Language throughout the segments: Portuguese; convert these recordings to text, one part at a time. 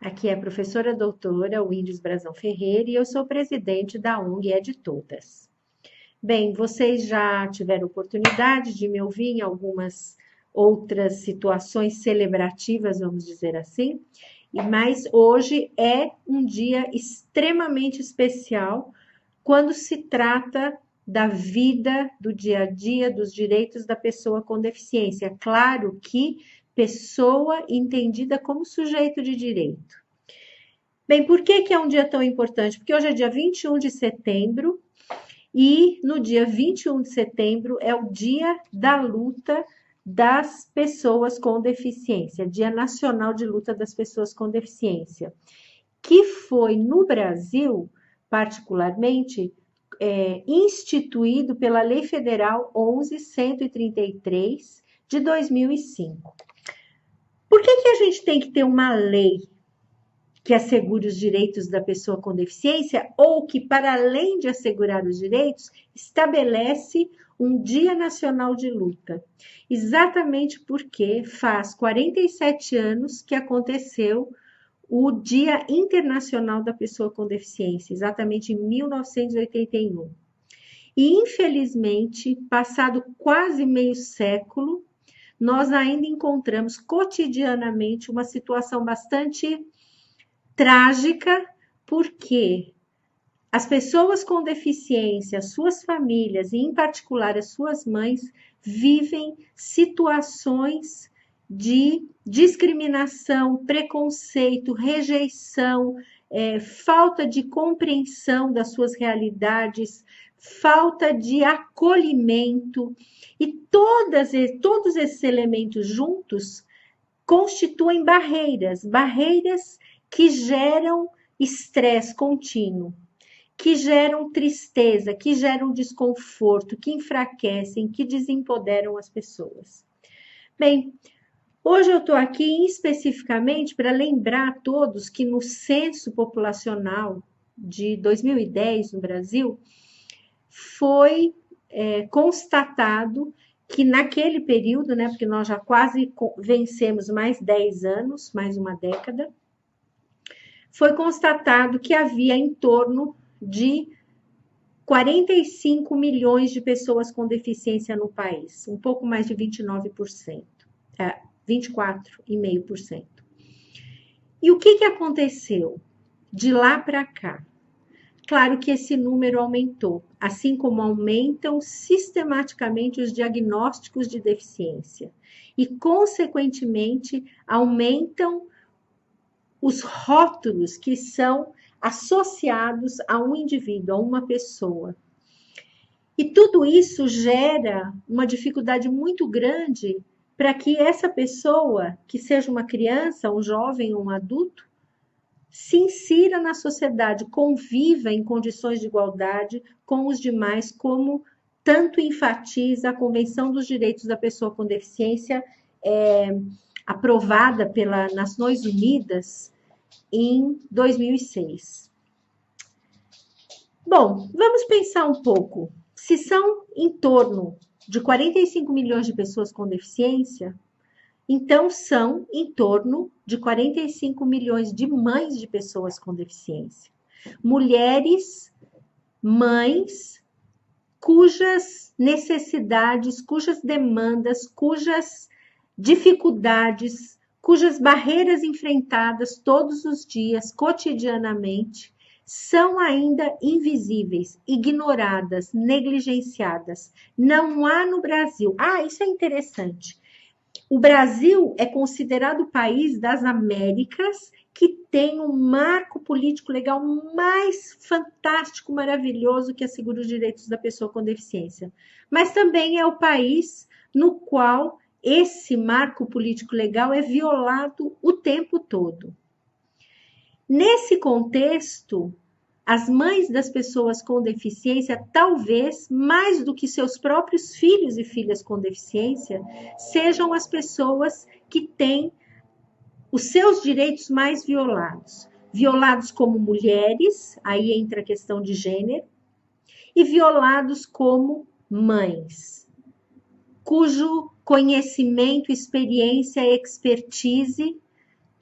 Aqui é a professora doutora Windes Brazão Ferreira e eu sou presidente da ONG É de Todas. Bem, vocês já tiveram oportunidade de me ouvir em algumas outras situações celebrativas, vamos dizer assim, mas hoje é um dia extremamente especial quando se trata da vida, do dia a dia, dos direitos da pessoa com deficiência. Claro que pessoa entendida como sujeito de direito. Bem, por que é um dia tão importante? Porque hoje é dia 21 de setembro e no dia 21 de setembro é o dia da luta das pessoas com deficiência, Dia Nacional de Luta das Pessoas com Deficiência, que foi no Brasil, particularmente, instituído pela Lei Federal 11.133 de 2005. Por que a gente tem que ter uma lei que assegure os direitos da pessoa com deficiência ou que, para além de assegurar os direitos, estabelece um Dia Nacional de Luta? Exatamente porque faz 47 anos que aconteceu o Dia Internacional da Pessoa com Deficiência, exatamente em 1981. E, infelizmente, passado quase meio século, nós ainda encontramos cotidianamente uma situação bastante trágica, porque as pessoas com deficiência, suas famílias e, em particular, as suas mães, vivem situações de discriminação, preconceito, rejeição, falta de compreensão das suas realidades, falta de acolhimento, e todos esses elementos juntos constituem barreiras que geram estresse contínuo, que geram tristeza, que geram desconforto, que enfraquecem, que desempoderam as pessoas. Bem, hoje eu estou aqui especificamente para lembrar a todos que no censo populacional de 2010 no Brasil foi constatado que naquele período, né, porque nós já quase vencemos mais 10 anos, mais uma década, foi constatado que havia em torno de 45 milhões de pessoas com deficiência no país, um pouco mais de 29%, 24,5%. E o que aconteceu de lá para cá? Claro que esse número aumentou, assim como aumentam sistematicamente os diagnósticos de deficiência e, consequentemente, aumentam os rótulos que são associados a um indivíduo, a uma pessoa. E tudo isso gera uma dificuldade muito grande para que essa pessoa, que seja uma criança, um jovem, um adulto, se insira na sociedade, conviva em condições de igualdade com os demais, como tanto enfatiza a Convenção dos Direitos da Pessoa com Deficiência, aprovada pelas Nações Unidas em 2006. Bom, vamos pensar um pouco. Se são em torno de 45 milhões de pessoas com deficiência, então são em torno de 45 milhões de mães de pessoas com deficiência. Mulheres, mães, cujas necessidades, cujas demandas, cujas dificuldades, cujas barreiras enfrentadas todos os dias, cotidianamente, são ainda invisíveis, ignoradas, negligenciadas. Não há no Brasil. Isso é interessante. O Brasil é considerado o país das Américas que tem um marco político legal mais fantástico, maravilhoso, que assegura os direitos da pessoa com deficiência. Mas também é o país no qual esse marco político legal é violado o tempo todo. Nesse contexto, as mães das pessoas com deficiência, talvez mais do que seus próprios filhos e filhas com deficiência, sejam as pessoas que têm os seus direitos mais violados. Violados como mulheres, aí entra a questão de gênero, e violados como mães, cujo conhecimento, experiência, expertise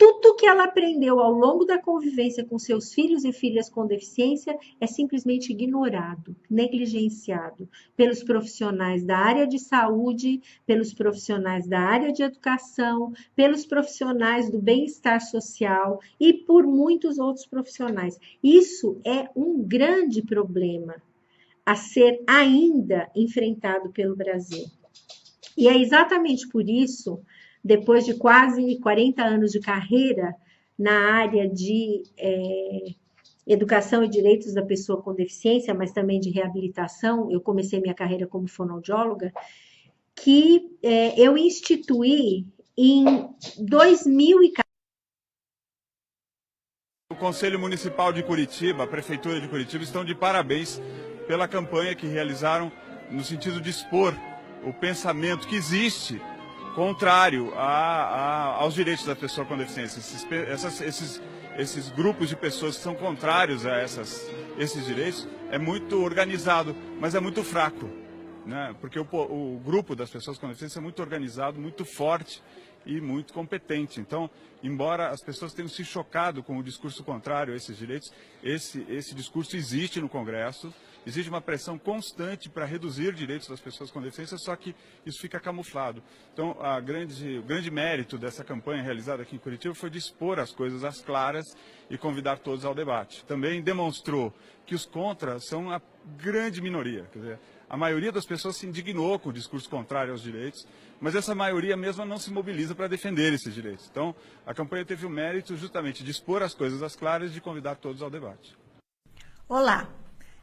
tudo que ela aprendeu ao longo da convivência com seus filhos e filhas com deficiência é simplesmente ignorado, negligenciado pelos profissionais da área de saúde, pelos profissionais da área de educação, pelos profissionais do bem-estar social e por muitos outros profissionais. Isso é um grande problema a ser ainda enfrentado pelo Brasil. E é exatamente por isso, depois de quase 40 anos de carreira na área de educação e direitos da pessoa com deficiência, mas também de reabilitação, eu comecei minha carreira como fonoaudióloga, que eu instituí em 2014. O Conselho Municipal de Curitiba, a Prefeitura de Curitiba, estão de parabéns pela campanha que realizaram no sentido de expor o pensamento que existe contrário aos direitos da pessoa com deficiência. Esses grupos de pessoas que são contrários a esses direitos é muito organizado, mas é muito fraco, né? Porque o grupo das pessoas com deficiência é muito organizado, muito forte e muito competente. Então, embora as pessoas tenham se chocado com o discurso contrário a esses direitos, esse discurso existe no Congresso, existe uma pressão constante para reduzir direitos das pessoas com deficiência, só que isso fica camuflado. Então, o grande mérito dessa campanha realizada aqui em Curitiba foi de expor as coisas às claras e convidar todos ao debate. Também demonstrou que os contras são a grande minoria, quer dizer, a maioria das pessoas se indignou com o discurso contrário aos direitos, mas essa maioria mesma não se mobiliza para defender esses direitos. Então, a campanha teve o mérito justamente de expor as coisas às claras e de convidar todos ao debate. Olá,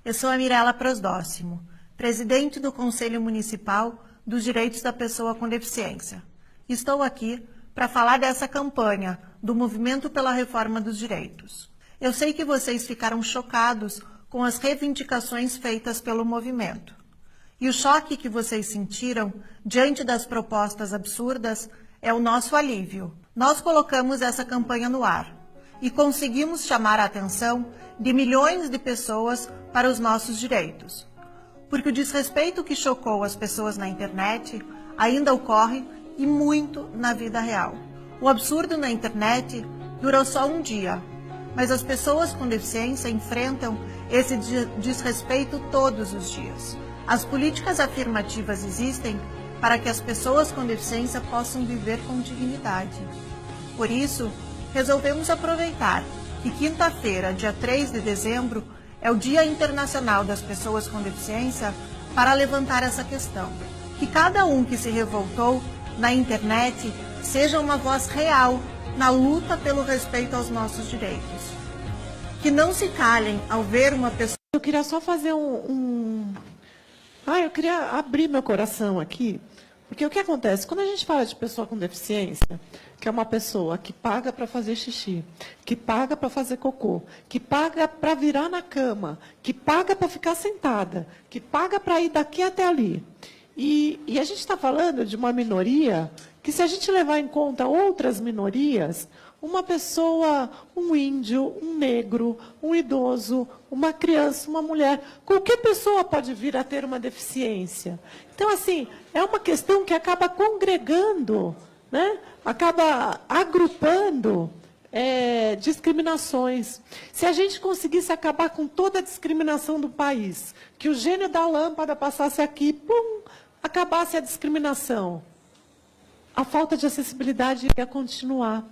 eu sou a Mirela Prosdóximo, presidente do Conselho Municipal dos Direitos da Pessoa com Deficiência. Estou aqui para falar dessa campanha do Movimento pela Reforma dos Direitos. Eu sei que vocês ficaram chocados com as reivindicações feitas pelo movimento. E o choque que vocês sentiram diante das propostas absurdas é o nosso alívio. Nós colocamos essa campanha no ar e conseguimos chamar a atenção de milhões de pessoas para os nossos direitos. Porque o desrespeito que chocou as pessoas na internet ainda ocorre e muito na vida real. O absurdo na internet durou só um dia, mas as pessoas com deficiência enfrentam esse desrespeito todos os dias. As políticas afirmativas existem para que as pessoas com deficiência possam viver com dignidade. Por isso, resolvemos aproveitar que quinta-feira, dia 3 de dezembro, é o Dia Internacional das Pessoas com Deficiência para levantar essa questão. Que cada um que se revoltou na internet seja uma voz real na luta pelo respeito aos nossos direitos. Que não se calem ao ver uma pessoa... Eu queria só fazer eu queria abrir meu coração aqui, porque o que acontece? Quando a gente fala de pessoa com deficiência, que é uma pessoa que paga para fazer xixi, que paga para fazer cocô, que paga para virar na cama, que paga para ficar sentada, que paga para ir daqui até ali. E a gente está falando de uma minoria que, se a gente levar em conta outras minorias, uma pessoa, um índio, um negro, um idoso, uma criança, uma mulher, qualquer pessoa pode vir a ter uma deficiência. Então, assim, é uma questão que acaba congregando, né? Acaba agrupando discriminações. Se a gente conseguisse acabar com toda a discriminação do país, que o gênio da lâmpada passasse aqui, pum, acabasse a discriminação, a falta de acessibilidade ia continuar.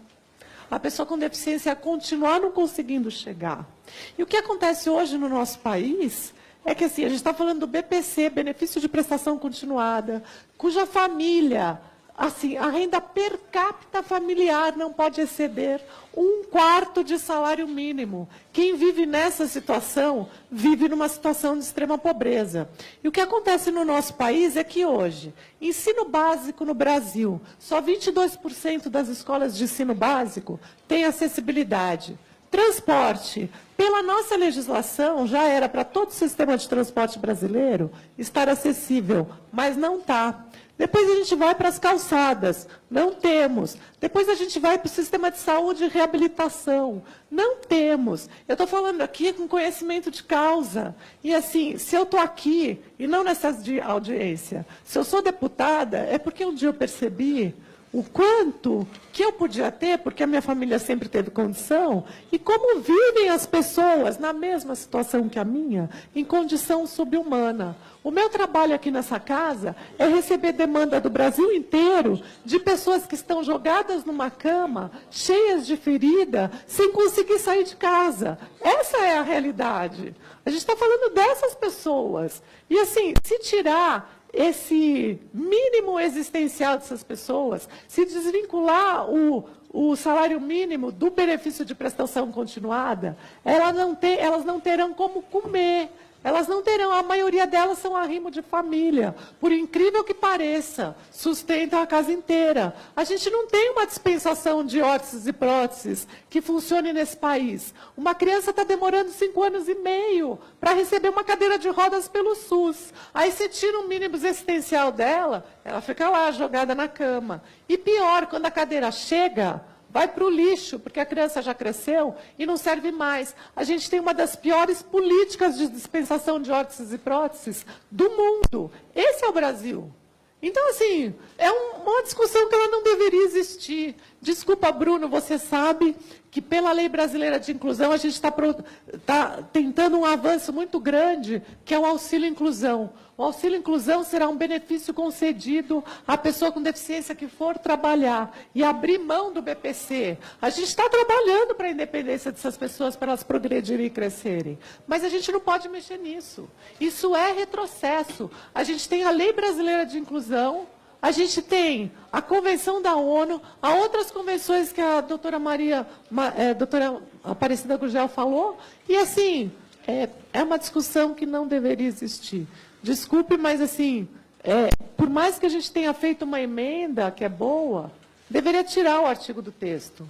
A pessoa com deficiência ia continuar não conseguindo chegar. E o que acontece hoje no nosso país é que, assim, a gente está falando do BPC, Benefício de Prestação Continuada, cuja família, assim, a renda per capita familiar não pode exceder 1/4 de salário mínimo. Quem vive nessa situação, vive numa situação de extrema pobreza. E o que acontece no nosso país é que hoje, ensino básico no Brasil, só 22% das escolas de ensino básico têm acessibilidade. Transporte, pela nossa legislação, já era para todo o sistema de transporte brasileiro estar acessível, mas não está. Depois a gente vai para as calçadas, não temos. Depois a gente vai para o sistema de saúde e reabilitação, não temos. Eu estou falando aqui com conhecimento de causa. E assim, se eu estou aqui, e não nessa audiência, se eu sou deputada, é porque um dia eu percebi o quanto que eu podia ter, porque a minha família sempre teve condição, e como vivem as pessoas na mesma situação que a minha, em condição subhumana. O meu trabalho aqui nessa casa é receber demanda do Brasil inteiro de pessoas que estão jogadas numa cama, cheias de ferida, sem conseguir sair de casa. Essa é a realidade. A gente está falando dessas pessoas. E, assim, se tirar esse mínimo existencial dessas pessoas, se desvincular o salário mínimo do benefício de prestação continuada, elas não terão como comer. Elas não terão, a maioria delas são arrimo de família. Por incrível que pareça, sustentam a casa inteira. A gente não tem uma dispensação de órteses e próteses que funcione nesse país. Uma criança está demorando 5 anos e meio para receber uma cadeira de rodas pelo SUS. Aí você tira um mínimo existencial dela, ela fica lá, jogada na cama. E pior, quando a cadeira chega, vai para o lixo, porque a criança já cresceu e não serve mais. A gente tem uma das piores políticas de dispensação de órteses e próteses do mundo. Esse é o Brasil. Então, assim, é uma discussão que ela não deveria existir. Desculpa, Bruno, você sabe que pela Lei Brasileira de Inclusão a gente está tentando um avanço muito grande, que é o auxílio inclusão. O auxílio inclusão será um benefício concedido à pessoa com deficiência que for trabalhar e abrir mão do BPC. A gente está trabalhando para a independência dessas pessoas, para elas progredirem e crescerem. Mas a gente não pode mexer nisso. Isso é retrocesso. A gente tem a Lei Brasileira de Inclusão, a gente tem a Convenção da ONU, há outras convenções que a doutora doutora Aparecida Gurgel falou, e assim, é uma discussão que não deveria existir. Desculpe, mas assim, por mais que a gente tenha feito uma emenda que é boa, deveria tirar o artigo do texto.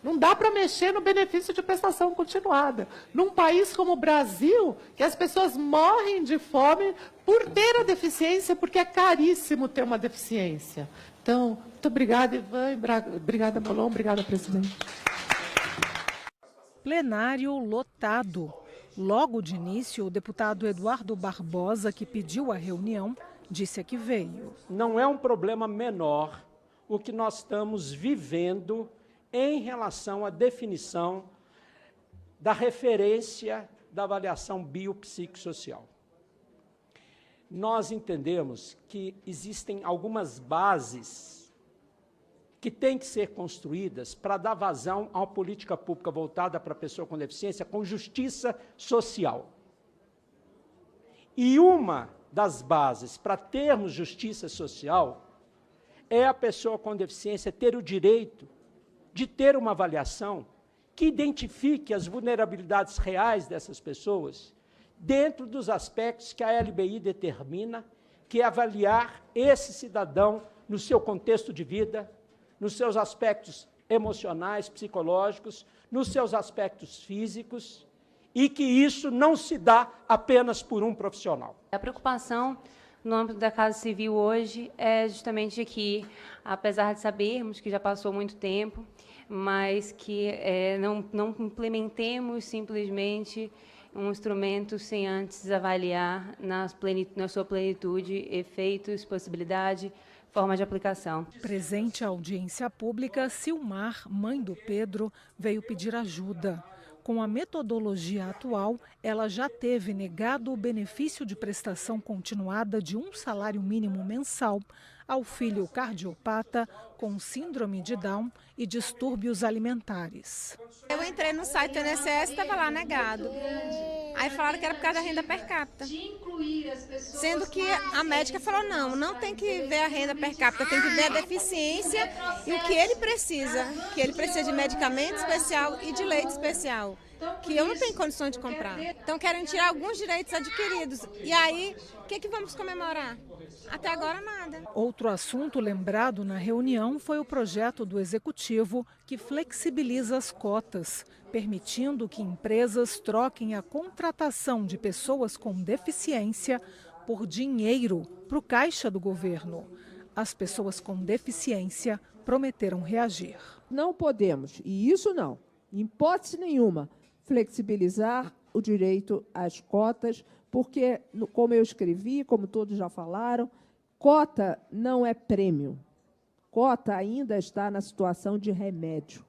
Não dá para mexer no benefício de prestação continuada. Num país como o Brasil, que as pessoas morrem de fome por ter a deficiência, porque é caríssimo ter uma deficiência. Então, muito obrigada, Ivan, obrigada, Molon, obrigada, presidente. Plenário lotado. Logo de início, o deputado Eduardo Barbosa, que pediu a reunião, disse a que veio. Não é um problema menor o que nós estamos vivendo em relação à definição da referência da avaliação biopsicossocial. Nós entendemos que existem algumas bases que têm que ser construídas para dar vazão a uma política pública voltada para a pessoa com deficiência com justiça social. E uma das bases para termos justiça social é a pessoa com deficiência ter o direito de ter uma avaliação que identifique as vulnerabilidades reais dessas pessoas dentro dos aspectos que a LBI determina, que é avaliar esse cidadão no seu contexto de vida, nos seus aspectos emocionais, psicológicos, nos seus aspectos físicos, e que isso não se dá apenas por um profissional. A preocupação no âmbito da Casa Civil hoje é justamente que, apesar de sabermos que já passou muito tempo, mas que não implementemos simplesmente um instrumento sem antes avaliar na sua plenitude efeitos, possibilidade, forma de aplicação. Presente à audiência pública, Silmar, mãe do Pedro, veio pedir ajuda. Com a metodologia atual, ela já teve negado o benefício de prestação continuada de um salário mínimo mensal ao filho cardiopata com síndrome de Down e distúrbios alimentares. Eu entrei no site do INSS e estava lá negado. Aí falaram que era por causa da renda per capita. Sendo que a médica falou, não tem que ver a renda per capita, tem que ver a deficiência e o que ele precisa. Que ele precisa de medicamento especial e de leite especial, que eu não tenho condições de comprar. Então querem tirar alguns direitos adquiridos. E aí, o que vamos comemorar? Até agora nada. Outro assunto lembrado na reunião foi o projeto do Executivo que flexibiliza as cotas, permitindo que empresas troquem a contratação de pessoas com deficiência por dinheiro para o caixa do governo. As pessoas com deficiência prometeram reagir. Não podemos, e isso não, em hipótese nenhuma, flexibilizar o direito às cotas, porque, como eu escrevi, como todos já falaram, cota não é prêmio. cota ainda está na situação de remédio,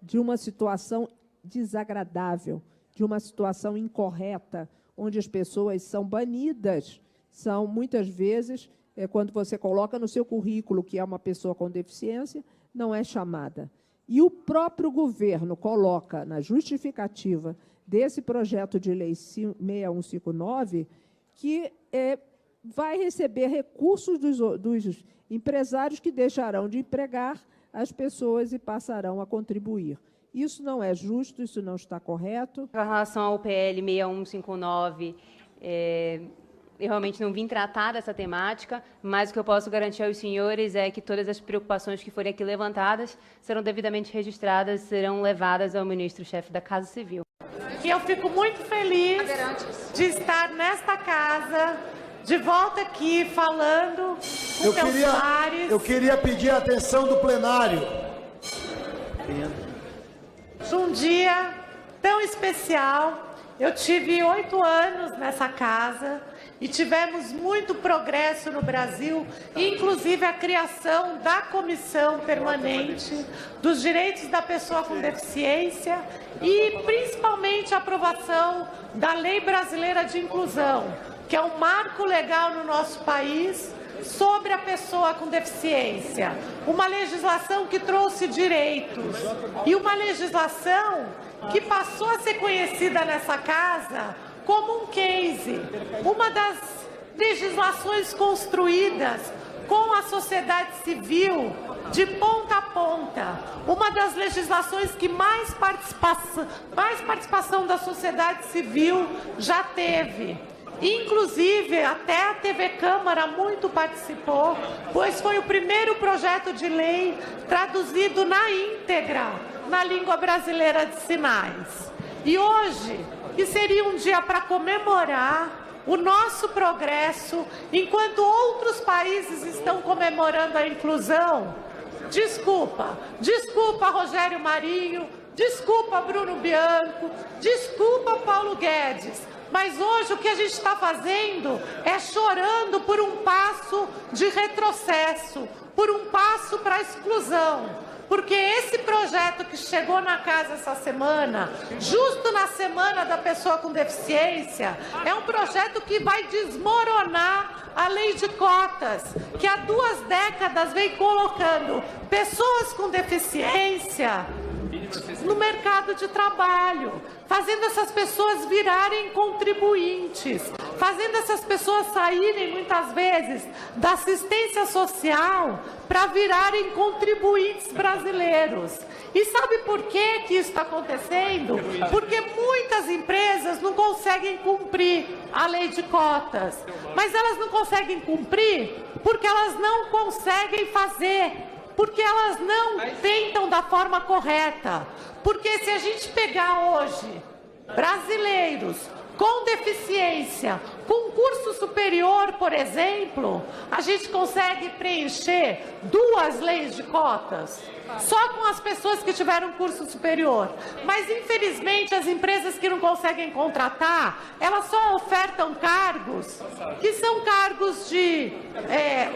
de uma situação desagradável, de uma situação incorreta, onde as pessoas são banidas, são, muitas vezes, quando você coloca no seu currículo que é uma pessoa com deficiência, não é chamada. E o próprio governo coloca na justificativa desse projeto de lei 6159 que vai receber recursos dos empresários que deixarão de empregar as pessoas e passarão a contribuir. Isso não é justo, isso não está correto. Em relação ao PL 6159, eu realmente não vim tratar dessa temática, mas o que eu posso garantir aos senhores é que todas as preocupações que forem aqui levantadas serão devidamente registradas, serão levadas ao ministro-chefe da Casa Civil. E eu fico muito feliz de estar nesta casa, de volta aqui, falando com meus pares. Eu queria pedir a atenção do plenário. Um dia tão especial. Eu tive 8 anos nessa casa e tivemos muito progresso no Brasil, inclusive a criação da Comissão Permanente dos Direitos da Pessoa com Deficiência e, principalmente, a aprovação da Lei Brasileira de Inclusão, que é um marco legal no nosso país sobre a pessoa com deficiência. Uma legislação que trouxe direitos e uma legislação que passou a ser conhecida nessa casa como um case, uma das legislações construídas com a sociedade civil de ponta a ponta, uma das legislações que mais participação da sociedade civil já teve. Inclusive, até a TV Câmara muito participou, pois foi o primeiro projeto de lei traduzido na íntegra na língua brasileira de sinais. E hoje, que seria um dia para comemorar o nosso progresso, enquanto outros países estão comemorando a inclusão, desculpa Rogério Marinho, desculpa Bruno Bianco, desculpa Paulo Guedes, mas hoje o que a gente está fazendo é chorando por um passo de retrocesso, por um passo para a exclusão. Porque esse projeto que chegou na casa essa semana, justo na Semana da Pessoa com Deficiência, é um projeto que vai desmoronar a lei de cotas, que há 2 décadas vem colocando pessoas com deficiência no mercado de trabalho, fazendo essas pessoas virarem contribuintes, fazendo essas pessoas saírem, muitas vezes, da assistência social para virarem contribuintes brasileiros. E sabe por que isso está acontecendo? Porque muitas empresas não conseguem cumprir a lei de cotas. Mas elas não conseguem cumprir porque elas não conseguem fazer. Porque elas não tentam da forma correta. Porque se a gente pegar hoje brasileiros com deficiência, com curso superior, por exemplo, a gente consegue preencher 2 leis de cotas, só com as pessoas que tiveram curso superior. Mas, infelizmente, as empresas que não conseguem contratar, elas só ofertam cargos que são cargos de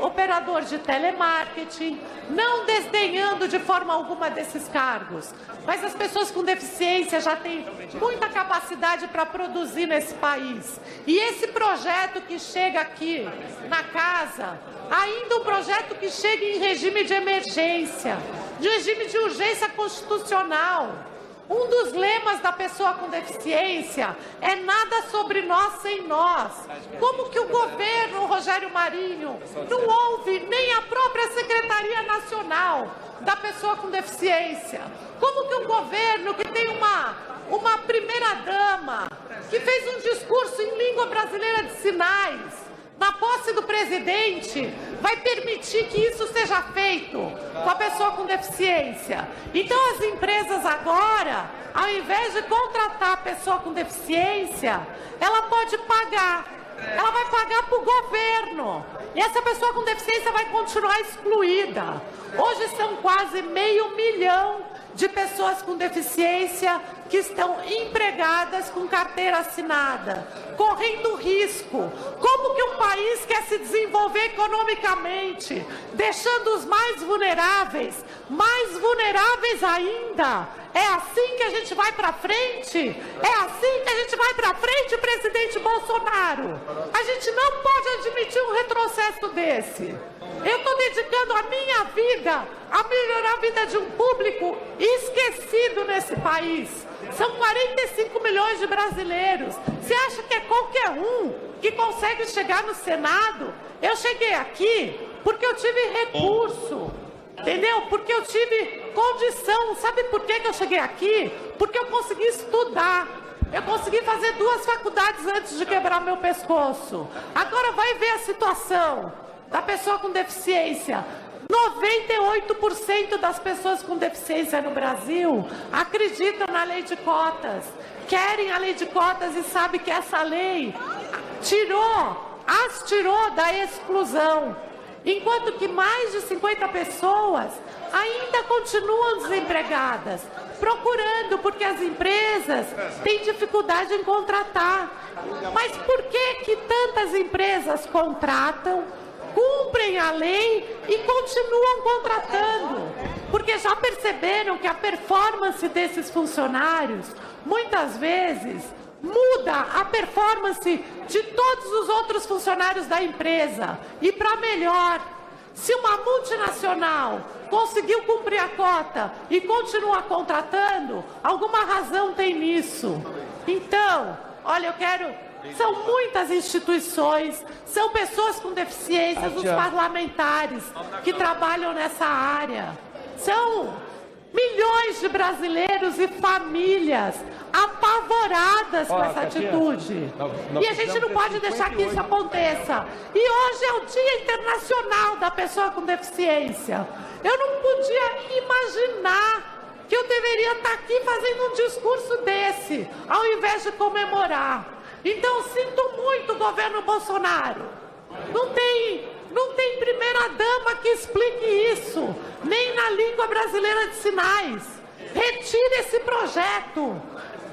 operador de telemarketing, não desdenhando de forma alguma desses cargos. Mas as pessoas com deficiência já têm muita capacidade para produzir nesse país. E esse projeto que chega aqui na casa, ainda um projeto que chega em regime de emergência, de regime de urgência constitucional. Um dos lemas da pessoa com deficiência é nada sobre nós sem nós. Como que o governo, Rogério Marinho, não ouve nem a própria Secretaria Nacional da Pessoa com Deficiência? Como que o governo, que tem uma primeira-dama, que fez um discurso em língua brasileira de sinais, na posse do presidente, vai permitir que isso seja feito com a pessoa com deficiência? Então as empresas agora, ao invés de contratar a pessoa com deficiência, ela pode pagar. Ela vai pagar para o governo. E essa pessoa com deficiência vai continuar excluída. Hoje são quase 500 mil de pessoas com deficiência que estão empregadas com carteira assinada, correndo risco. Como que um país quer se desenvolver economicamente, deixando os mais vulneráveis ainda? É assim que a gente vai para frente? É assim que a gente vai para frente, presidente Bolsonaro? A gente não pode admitir um retrocesso desse. Eu estou dedicando a minha vida a melhorar a vida de um público esquecido nesse país. São 45 milhões de brasileiros. Você acha que é qualquer um que consegue chegar no Senado? Eu cheguei aqui porque eu tive recurso, entendeu? Porque eu tive condição. Sabe por que eu cheguei aqui? Porque eu consegui estudar. Eu consegui fazer 2 faculdades antes de quebrar meu pescoço. Agora vai ver a situação da pessoa com deficiência. 98% das pessoas com deficiência no Brasil acreditam na lei de cotas, querem a lei de cotas e sabem que essa lei as tirou da exclusão, enquanto que mais de 50 pessoas ainda continuam desempregadas, procurando, porque as empresas têm dificuldade em contratar. Mas por que tantas empresas contratam, cumprem a lei e continuam contratando? Porque já perceberam que a performance desses funcionários, muitas vezes, muda a performance de todos os outros funcionários da empresa. E para melhor, se uma multinacional conseguiu cumprir a cota e continua contratando, alguma razão tem nisso. Então, olha, são muitas instituições, são pessoas com deficiências, os parlamentares que trabalham nessa área. São milhões de brasileiros e famílias apavoradas com essa atitude. E a gente não pode deixar que isso aconteça. E hoje é o Dia Internacional da Pessoa com Deficiência. Eu não podia imaginar que eu deveria estar aqui fazendo um discurso desse, ao invés de comemorar. Então, sinto muito, governo Bolsonaro. Não tem primeira-dama que explique isso, nem na língua brasileira de sinais. Retire esse projeto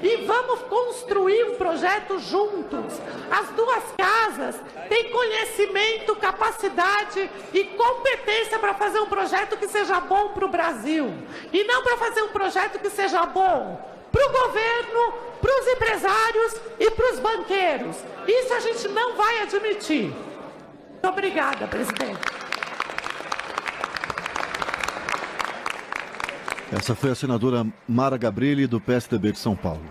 e vamos construir um projeto juntos. As 2 casas têm conhecimento, capacidade e competência para fazer um projeto que seja bom para o Brasil. E não para fazer um projeto que seja bom para o governo, para os empresários e para os banqueiros. Isso a gente não vai admitir. Muito obrigada, presidente. Essa foi a senadora Mara Gabrilli, do PSDB de São Paulo.